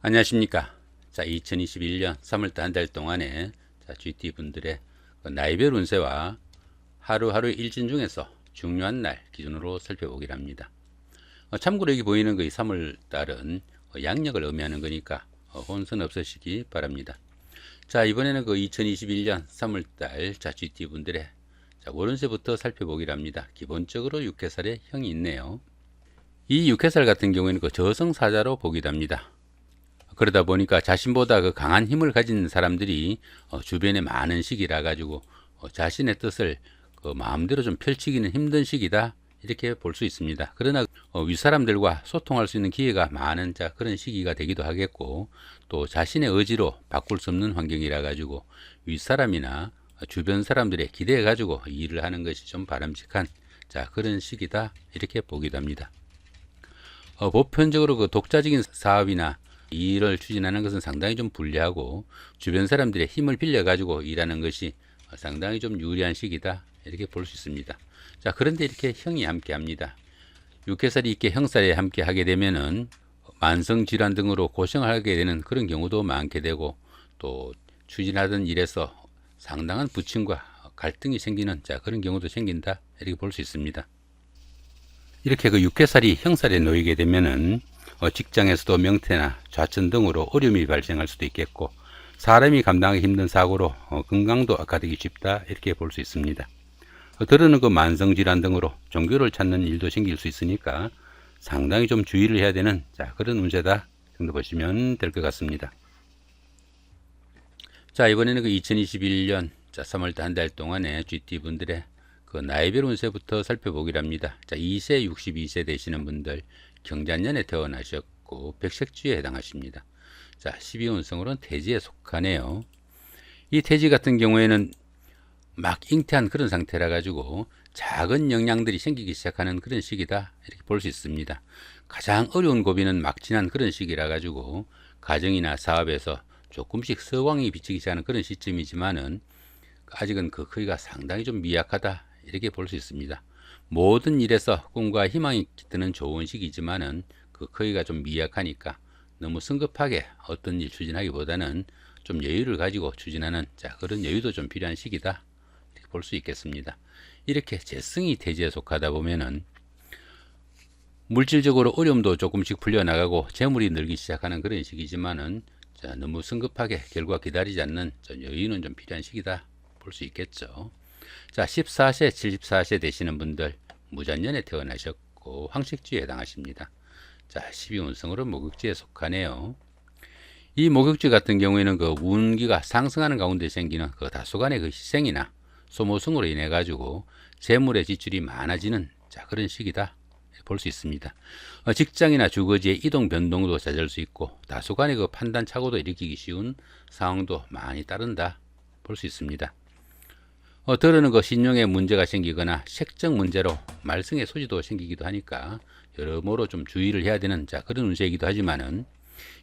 안녕하십니까. 자, 2021년 3월달 한 달 동안에 GT 분들의 나이별 운세와 하루하루 일진 중에서 중요한 날 기준으로 살펴보기로 합니다. 참고로 여기 보이는 그 3월달은 양력을 의미하는 거니까 혼선 없으시기 바랍니다. 자, 이번에는 그 2021년 3월달 GT 분들의 월운세부터 살펴보기로 합니다. 기본적으로 육해살에 형이 있네요. 이 육해살 같은 경우에는 그 저승사자로 보기도 합니다. 그러다 보니까 자신보다 그 강한 힘을 가진 사람들이 주변에 많은 시기라 가지고 자신의 뜻을 그 마음대로 좀 펼치기는 힘든 시기다, 이렇게 볼 수 있습니다. 그러나 윗사람들과 소통할 수 있는 기회가 많은 그런 시기가 되기도 하겠고, 또 자신의 의지로 바꿀 수 없는 환경이라 가지고 윗사람이나 주변 사람들의 기대해 가지고 일을 하는 것이 좀 바람직한 그런 시기다, 이렇게 보기도 합니다. 보편적으로 그 독자적인 사업이나 일을 추진하는 것은 상당히 좀 불리하고, 주변 사람들의 힘을 빌려 가지고 일하는 것이 상당히 좀 유리한 시기다, 이렇게 볼 수 있습니다. 자, 그런데 이렇게 형이 함께 합니다. 육해살이 있게 형살에 함께 하게 되면은 만성 질환 등으로 고생을 하게 되는 그런 경우도 많게 되고, 또 추진하던 일에서 상당한 부침과 갈등이 생기는 그런 경우도 생긴다, 이렇게 볼 수 있습니다. 이렇게 그 육해살이 형살에 놓이게 되면은 직장에서도 명태나 좌천 등으로 어려움이 발생할 수도 있겠고, 사람이 감당하기 힘든 사고로 건강도 악화되기 쉽다, 이렇게 볼 수 있습니다. 들어는 그 만성질환 등으로 종교를 찾는 일도 생길 수 있으니까 상당히 좀 주의를 해야 되는 그런 운세다 정도 보시면 될 것 같습니다. 자, 이번에는 그 2021년 3월달 한 달 동안의 GT 분들의 그 나이별 운세부터 살펴보기로 합니다. 자, 2세 62세 되시는 분들, 경자년에 태어나셨고 백색주에 해당하십니다. 자, 12운성으로는 태지에 속하네요. 이 태지 같은 경우에는 막 잉태한 그런 상태라 가지고 작은 영향들이 생기기 시작하는 그런 시기다, 이렇게 볼 수 있습니다. 가장 어려운 고비는 막 지난 그런 시기라 가지고 가정이나 사업에서 조금씩 서광이 비치기 시작하는 그런 시점이지만은 아직은 그 크기가 상당히 좀 미약하다, 이렇게 볼 수 있습니다. 모든 일에서 꿈과 희망이 깃드는 좋은 시기지만은 그 크기가 좀 미약하니까 너무 성급하게 어떤 일 추진하기보다는 좀 여유를 가지고 추진하는 그런 여유도 좀 필요한 시기다, 이렇게 볼 수 있겠습니다. 이렇게 재성이 태지에 속하다 보면은 물질적으로 어려움도 조금씩 풀려나가고 재물이 늘기 시작하는 그런 시기지만은 너무 성급하게 결과 기다리지 않는 여유는 좀 필요한 시기다, 볼 수 있겠죠. 자, 14세 74세 되시는 분들, 무잔년에 태어나셨고 황식주에 해당하십니다. 자, 12운성으로 목욕지에 속하네요. 이 목욕지 같은 경우에는 그 운기가 상승하는 가운데 생기는 그 다소간의 그 희생이나 소모성으로 인해 가지고 재물의 지출이 많아지는 그런 시기다, 볼 수 있습니다. 직장이나 주거지의 이동 변동도 잦을 수 있고, 다소간의 그 판단 착오도 일으키기 쉬운 상황도 많이 따른다, 볼 수 있습니다. 들어는 그 신용에 문제가 생기거나 색적 문제로 말썽의 소지도 생기기도 하니까 여러모로 좀 주의를 해야 되는 그런 운세이기도 하지만은,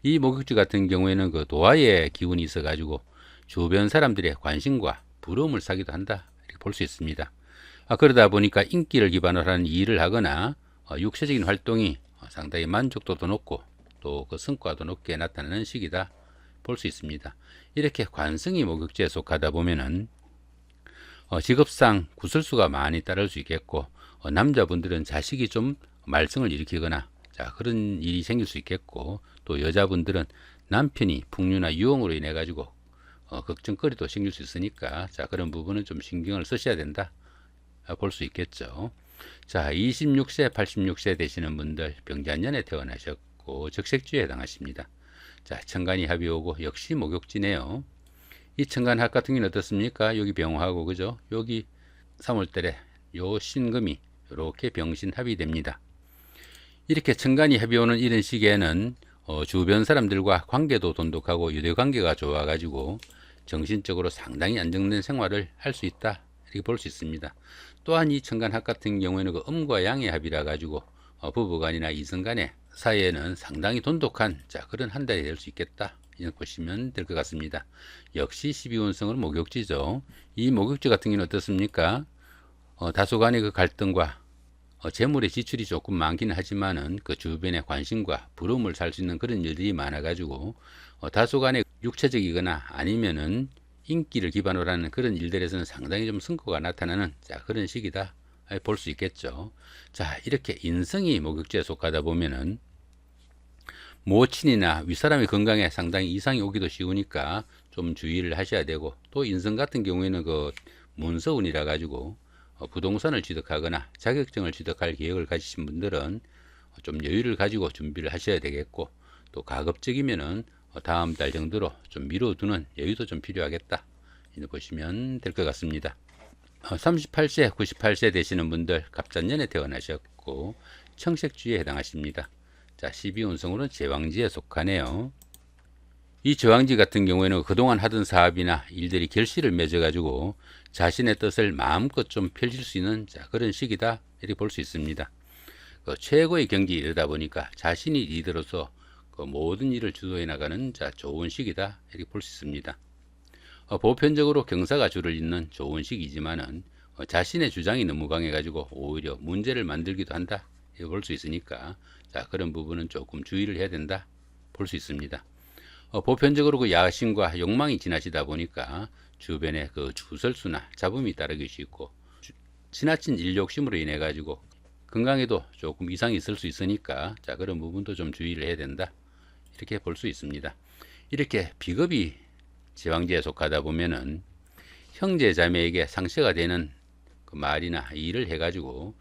이 목욕지 같은 경우에는 그 도화의 기운이 있어 가지고 주변 사람들의 관심과 부러움을 사기도 한다, 이렇게 볼 수 있습니다. 그러다 보니까 인기를 기반으로 하는 일을 하거나 육체적인 활동이 상당히 만족도도 높고 또 그 성과도 높게 나타나는 시기다, 볼 수 있습니다. 이렇게 관성이 목욕지에 속하다 보면은 직업상 구설수가 많이 따를 수 있겠고, 남자분들은 자식이 좀 말썽을 일으키거나 그런 일이 생길 수 있겠고, 또 여자분들은 남편이 풍류나 유흥으로 인해 가지고 걱정거리도 생길 수 있으니까 그런 부분은 좀 신경을 쓰셔야 된다, 볼 수 있겠죠. 자, 26세 86세 되시는 분들, 병자년에 태어나셨고 적색주에 해당하십니다. 자, 천간이 합이 오고 역시 목욕지네요. 이 천간합 같은 경우는 어떻습니까? 여기 병화하고, 그죠? 여기 3월달에 요 신금이 이렇게 병신합이 됩니다. 이렇게 천간이 합이 오는 이런 시기에는 주변 사람들과 관계도 돈독하고 유대관계가 좋아가지고 정신적으로 상당히 안정된 생활을 할 수 있다, 이렇게 볼 수 있습니다. 또한 이 천간합 같은 경우에는 그 음과 양의 합이라 가지고 부부간이나 이성간의 사이에는 상당히 돈독한 그런 한 달이 될 수 있겠다, 이렇게 보시면 될 것 같습니다. 역시 12운성은 목욕지죠. 이 목욕지 같은 경우는 어떻습니까? 다소간의 그 갈등과 재물의 지출이 조금 많긴 하지만은 그 주변의 관심과 부러움을 살 수 있는 그런 일들이 많아 가지고 다소간의 육체적이거나 아니면은 인기를 기반으로 하는 그런 일들에서는 상당히 좀 성과가 나타나는 그런 시기다 볼 수 있겠죠. 자, 이렇게 인성이 목욕지에 속하다 보면은 모친이나 윗사람의 건강에 상당히 이상이 오기도 쉬우니까 좀 주의를 하셔야 되고, 또 인성 같은 경우에는 그 문서운이라 가지고 부동산을 취득하거나 자격증을 취득할 계획을 가지신 분들은 좀 여유를 가지고 준비를 하셔야 되겠고, 또 가급적이면은 다음 달 정도로 좀 미뤄두는 여유도 좀 필요하겠다 이렇게 보시면 될 것 같습니다. 38세, 98세 되시는 분들 갑잔년에 태어나셨고 청색주에 해당하십니다. 자, 12운성으로는 제왕지에 속하네요. 이 제왕지 같은 경우에는 그동안 하던 사업이나 일들이 결실을 맺어가지고 자신의 뜻을 마음껏 좀 펼칠 수 있는 그런 시기다 이렇게 볼 수 있습니다. 최고의 경지에 이르다 보니까 자신이 리더로서 모든 일을 주도해 나가는 좋은 시기다 이렇게 볼 수 있습니다. 보편적으로 경사가 줄을 잇는 좋은 시기지만은 자신의 주장이 너무 강해가지고 오히려 문제를 만들기도 한다 이렇게 볼 수 있으니까 그런 부분은 조금 주의를 해야 된다 볼 수 있습니다. 보편적으로 그 야심과 욕망이 지나치다 보니까 주변에 그 주설수나 잡음이 따르기 쉽고 지나친 일 욕심으로 인해 가지고 건강에도 조금 이상이 있을 수 있으니까 그런 부분도 좀 주의를 해야 된다 이렇게 볼 수 있습니다. 이렇게 비겁이 제왕지에 속하다 보면은 형제 자매에게 상처가 되는 그 말이나 일을 해가지고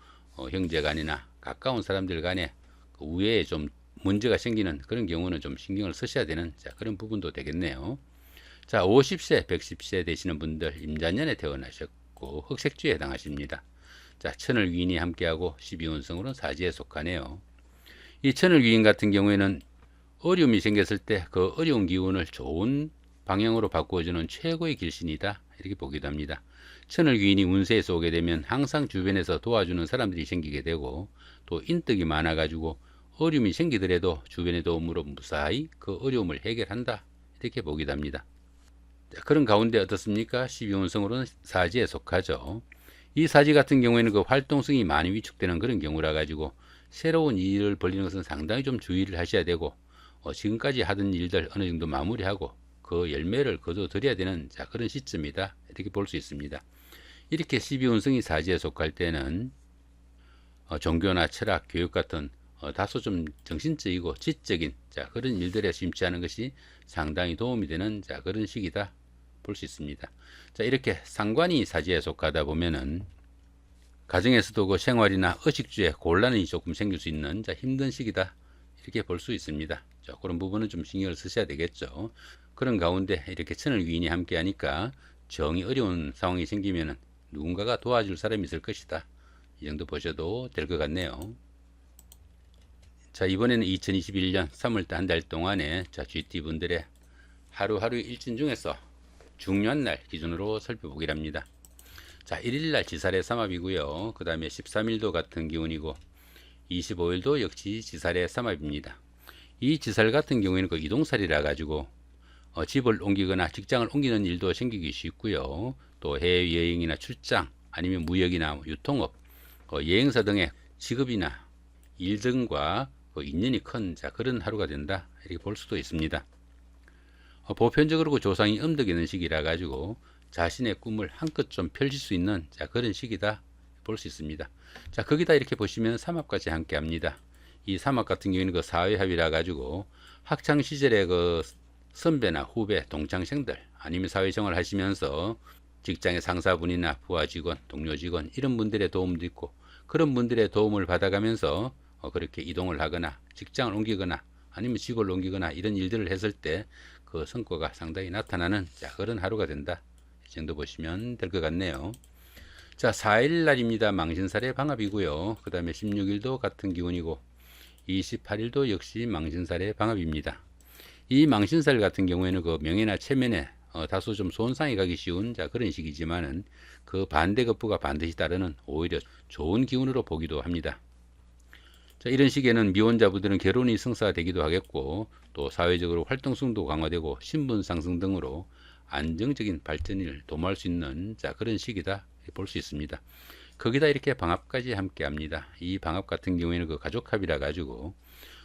형제간이나 가까운 사람들 간에 그 우애에 좀 문제가 생기는 그런 경우는 좀 신경을 쓰셔야 되는 그런 부분도 되겠네요. 자, 50세, 110세 되시는 분들 임자년에 태어나셨고 흑색주에 해당하십니다. 자, 천을 귀인이 함께하고 12운성으로는 사지에 속하네요. 이 천을 귀인 같은 경우에는 어려움이 생겼을 때 그 어려운 기운을 좋은 방향으로 바꾸어주는 최고의 길신이다 이렇게 보기도 합니다. 천을 귀인이 운세에서 오게 되면 항상 주변에서 도와주는 사람들이 생기게 되고, 또 인덕이 많아 가지고 어려움이 생기더라도 주변의 도움으로 무사히 그 어려움을 해결한다 이렇게 보기도 합니다. 그런 가운데 어떻습니까? 12운성으로는 사지에 속하죠. 이 사지 같은 경우에는 그 활동성이 많이 위축되는 그런 경우라 가지고 새로운 일을 벌이는 것은 상당히 좀 주의를 하셔야 되고, 지금까지 하던 일들 어느 정도 마무리하고 그 열매를 거둬들여야 되는 그런 시점이다 이렇게 볼 수 있습니다. 이렇게 12운성이 사지에 속할 때는 종교나 철학, 교육 같은 다소 좀 정신적이고 지적인 그런 일들에 심취하는 것이 상당히 도움이 되는 그런 시기다 볼 수 있습니다. 자, 이렇게 상관이 사지에 속하다 보면은 가정에서도 그 생활이나 의식주에 곤란이 조금 생길 수 있는 힘든 시기다 이렇게 볼 수 있습니다. 그런 부분은 좀 신경을 쓰셔야 되겠죠. 그런 가운데 이렇게 천을 귀인이 함께 하니까 정이 어려운 상황이 생기면은 누군가가 도와줄 사람이 있을 것이다 이 정도 보셔도 될 것 같네요. 자, 이번에는 2021년 3월달 한 달 동안에 GT분들의 하루하루 일진 중에서 중요한 날 기준으로 살펴보기를 합니다. 자, 1일날 지살의 삼합이고요. 그 다음에 13일도 같은 기운이고 25일도 역시 지살의 삼합입니다. 이 지살 같은 경우에는 그 이동살이라 가지고 집을 옮기거나 직장을 옮기는 일도 생기기 쉽고요. 또 해외여행이나 출장 아니면 무역이나 유통업, 여행사 등의 직업이나 일 등과 인연이 큰 그런 하루가 된다 이렇게 볼 수도 있습니다. 보편적으로 그 조상이 음덕이 있는 시기라 가지고 자신의 꿈을 한껏 좀 펼칠 수 있는 그런 시기다 볼 수 있습니다. 자, 거기다 이렇게 보시면 삼합까지 함께 합니다. 이 삼합 같은 경우에는 그 사회합이라 가지고 학창 시절에 그 선배나 후배, 동창생들 아니면 사회생활 하시면서 직장의 상사분이나 부하 직원, 동료 직원 이런 분들의 도움도 있고, 그런 분들의 도움을 받아가면서 그렇게 이동을 하거나 직장을 옮기거나 아니면 집을 옮기거나 이런 일들을 했을 때 그 성과가 상당히 나타나는 그런 하루가 된다 이 정도 보시면 될 것 같네요. 자, 4일 날입니다. 망신살의 방합이고요. 그 다음에 16일도 같은 기운이고 28일도 역시 망신살의 방합입니다. 이 망신살 같은 경우에는 그 명예나 체면에 다소 좀 손상이 가기 쉬운 그런 시기지만은 그 반대급부가 반드시 따르는 오히려 좋은 기운으로 보기도 합니다. 자, 이런 시기에는 미혼자분들은 결혼이 성사되기도 하겠고, 또 사회적으로 활동성도 강화되고 신분 상승 등으로 안정적인 발전을 도모할 수 있는 그런 시기다 볼 수 있습니다. 거기다 이렇게 방합까지 함께 합니다. 이 방합 같은 경우에는 그 가족합이라 가지고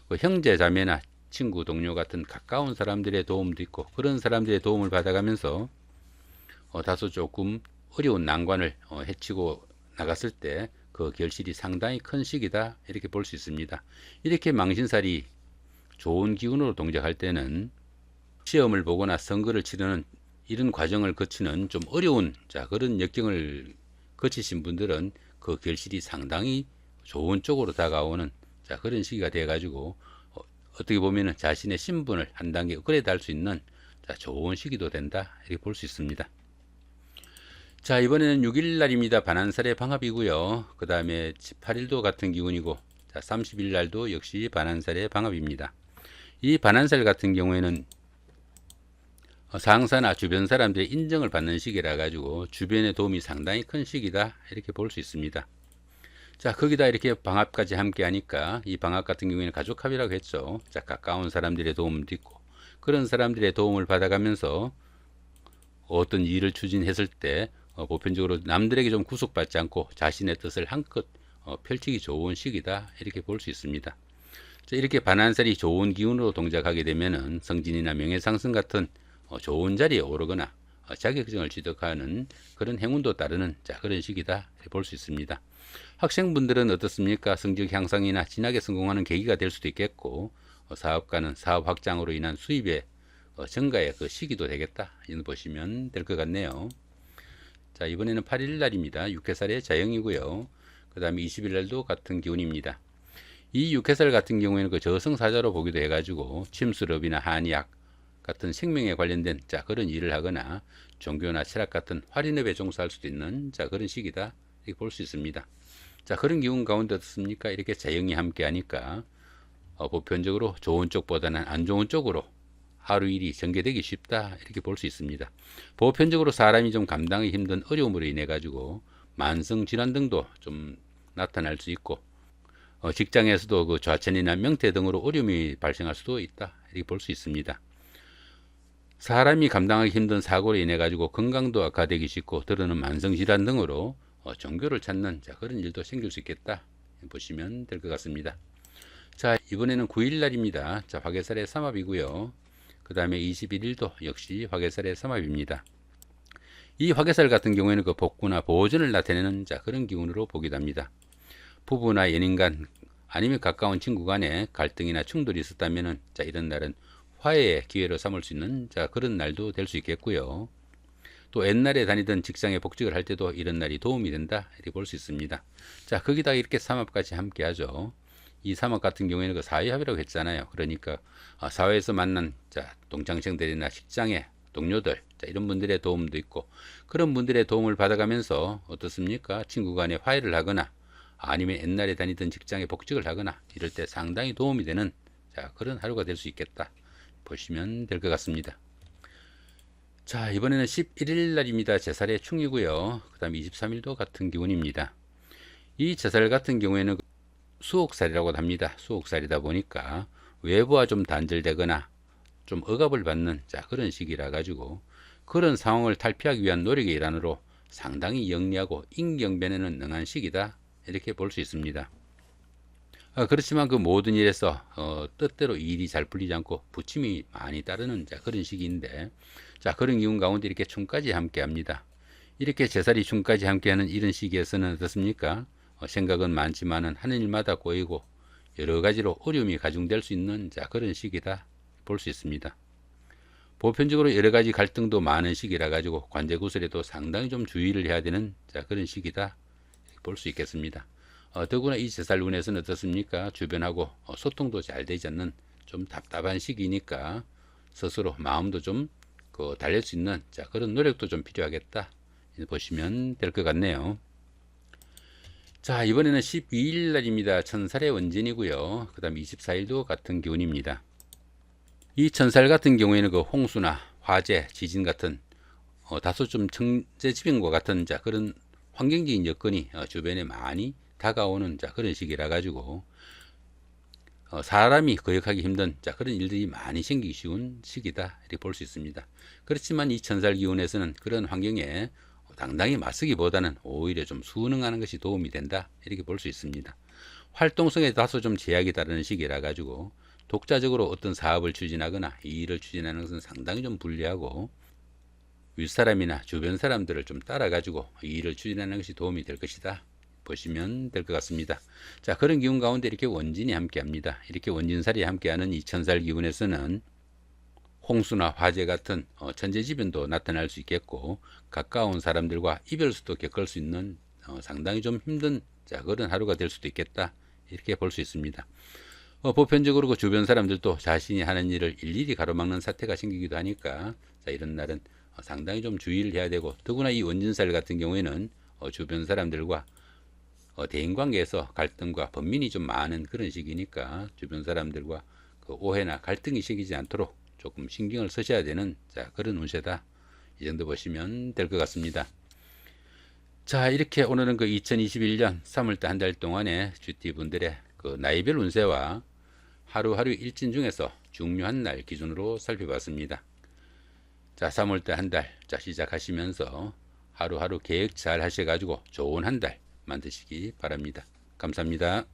그 형제 자매나 친구 동료 같은 가까운 사람들의 도움도 있고, 그런 사람들의 도움을 받아가면서 다소 조금 어려운 난관을 헤치고 나갔을 때 그 결실이 상당히 큰 시기다, 이렇게 볼 수 있습니다. 이렇게 망신살이 좋은 기운으로 동작할 때는 시험을 보거나 선거를 치르는 이런 과정을 거치는 좀 어려운 그런 역경을 거치신 분들은 그 결실이 상당히 좋은 쪽으로 다가오는 그런 시기가 돼 가지고 어떻게 보면은 자신의 신분을 한 단계 업그레이드 할 수 있는 좋은 시기도 된다, 이렇게 볼 수 있습니다. 자, 이번에는 6일 날입니다. 반환살의 방합이고요. 그 다음에 18일도 같은 기운이고, 30일 날도 역시 반환살의 방합입니다. 이 반환살 같은 경우에는 상사나 주변 사람들의 인정을 받는 시기라 가지고 주변의 도움이 상당히 큰 시기다, 이렇게 볼 수 있습니다. 자, 거기다 이렇게 방합까지 함께 하니까 이 방합 같은 경우에는 가족합이라고 했죠. 자, 가까운 사람들의 도움도 있고, 그런 사람들의 도움을 받아가면서 어떤 일을 추진했을 때 보편적으로 남들에게 좀 구속받지 않고 자신의 뜻을 한껏 펼치기 좋은 시기다, 이렇게 볼 수 있습니다. 자, 이렇게 반환살이 좋은 기운으로 동작하게 되면은 성진이나 명예상승 같은 좋은 자리에 오르거나 자격증을 취득하는 그런 행운도 따르는 그런 시기다, 볼 수 있습니다. 학생분들은 어떻습니까? 성적 향상이나 진학에 성공하는 계기가 될 수도 있겠고, 사업가는 사업 확장으로 인한 수입의 증가의 그 시기도 되겠다, 이런 보시면 될 것 같네요. 자, 이번에는 8일 날입니다. 6회살의 자영이고요. 그 다음에 20일 날도 같은 기운입니다. 이 6회살 같은 경우에는 그 저승사자로 보기도 해가지고 침수럽이나 한의학 같은 생명에 관련된 그런 일을 하거나 종교나 철학 같은 활인업에 종사할 수도 있는 그런 시기다, 이렇게 볼 수 있습니다. 자, 그런 기운 가운데 어떻습니까? 이렇게 자영이 함께 하니까 보편적으로 좋은 쪽보다는 안 좋은 쪽으로 하루 일이 전개되기 쉽다, 이렇게 볼 수 있습니다. 보편적으로 사람이 좀 감당하기 힘든 어려움으로 인해 가지고 만성 질환 등도 좀 나타날 수 있고, 직장에서도 그 좌천이나 명퇴 등으로 어려움이 발생할 수도 있다, 이렇게 볼 수 있습니다. 사람이 감당하기 힘든 사고로 인해 가지고 건강도 악화되기 쉽고, 드러는 만성 질환 등으로 종교를 찾는 그런 일도 생길 수 있겠다, 보시면 될 것 같습니다. 자, 이번에는 9일 날입니다. 자, 화개살의 삼합이고요. 그 다음에 21일도 역시 화개살의 삼합입니다. 이 화개살 같은 경우에는 그 복구나 보존을 나타내는 그런 기운으로 보기도 합니다. 부부나 연인 간 아니면 가까운 친구 간에 갈등이나 충돌이 있었다면은 이런 날은 화해의 기회로 삼을 수 있는 그런 날도 될 수 있겠고요. 또 옛날에 다니던 직장에 복직을 할 때도 이런 날이 도움이 된다, 이렇게 볼 수 있습니다. 자, 거기다 이렇게 삼합까지 함께 하죠. 이 삼합 같은 경우에는 그 사회합이라고 했잖아요. 그러니까 사회에서 만난 동창생들이나 직장의 동료들, 이런 분들의 도움도 있고, 그런 분들의 도움을 받아가면서 어떻습니까? 친구 간에 화해를 하거나 아니면 옛날에 다니던 직장에 복직을 하거나 이럴 때 상당히 도움이 되는 그런 하루가 될 수 있겠다, 보시면 될 것 같습니다. 자, 이번에는 11일 날입니다. 제살의 충이고요. 그 다음 23일도 같은 기운입니다. 이 제살 같은 경우에는 수옥살이라고 합니다. 수옥살이다 보니까 외부와 좀 단절되거나 좀 억압을 받는 그런 시기라 가지고 그런 상황을 탈피하기 위한 노력의 일환으로 상당히 영리하고 인경변에는 능한 시기다, 이렇게 볼 수 있습니다. 그렇지만 그 모든 일에서 뜻대로 일이 잘 풀리지 않고 부침이 많이 따르는 그런 시기인데, 그런 기운 가운데 이렇게 충까지 함께 합니다. 이렇게 제살이 충까지 함께하는 이런 시기에서는 어떻습니까? 생각은 많지만은 하는 일마다 꼬이고 여러 가지로 어려움이 가중될 수 있는 그런 시기다, 볼 수 있습니다. 보편적으로 여러 가지 갈등도 많은 시기라 가지고 관제 구설에도 상당히 좀 주의를 해야 되는 그런 시기다, 볼 수 있겠습니다. 더구나 이 제살운에서는 어떻습니까? 주변하고 소통도 잘 되지 않는 좀 답답한 시기니까 스스로 마음도 좀 달랠 수 있는 그런 노력도 좀 필요하겠다, 보시면 될 것 같네요. 자, 이번에는 12일 날입니다. 천살의 원진이고요. 그 다음 24일도 같은 기운입니다. 이 천살 같은 경우에는 그 홍수나 화재, 지진 같은 다소 좀 청재지변과 같은 그런 환경적인 여건이 주변에 많이 다가오는 그런 시기라 가지고 사람이 거역하기 힘든 그런 일들이 많이 생기기 쉬운 시기다, 이렇게 볼 수 있습니다. 그렇지만 이 천살 기운에서는 그런 환경에 당당히 맞서기보다는 오히려 좀 순응하는 것이 도움이 된다, 이렇게 볼 수 있습니다. 활동성에 다소 좀 제약이 따르는 시기라 가지고 독자적으로 어떤 사업을 추진하거나 이 일을 추진하는 것은 상당히 좀 불리하고, 윗사람이나 주변 사람들을 좀 따라 가지고 이 일을 추진하는 것이 도움이 될 것이다 보시면 될 것 같습니다. 자, 그런 기운 가운데 이렇게 원진이 함께 합니다. 이렇게 원진살이 함께하는 이 천살 기운에서는 홍수나 화재 같은 천재지변도 나타날 수 있겠고, 가까운 사람들과 이별수도 겪을 수 있는 상당히 좀 힘든 그런 하루가 될 수도 있겠다, 이렇게 볼 수 있습니다. 보편적으로 그 주변 사람들도 자신이 하는 일을 일일이 가로막는 사태가 생기기도 하니까, 이런 날은 상당히 좀 주의를 해야 되고, 더구나 이 원진살 같은 경우에는 주변 사람들과 대인관계에서 갈등과 번민이 좀 많은 그런 시기니까 주변 사람들과 그 오해나 갈등이 생기지 않도록 조금 신경을 쓰셔야 되는 그런 운세다, 이 정도 보시면 될 것 같습니다. 자, 이렇게 오늘은 그 2021년 3월달 한 달 동안의 GT분들의 그 나이별 운세와 하루하루 일진 중에서 중요한 날 기준으로 살펴봤습니다. 자, 3월달 한 달 시작하시면서 하루하루 계획 잘 하셔가지고 좋은 한 달 만드시기 바랍니다. 감사합니다.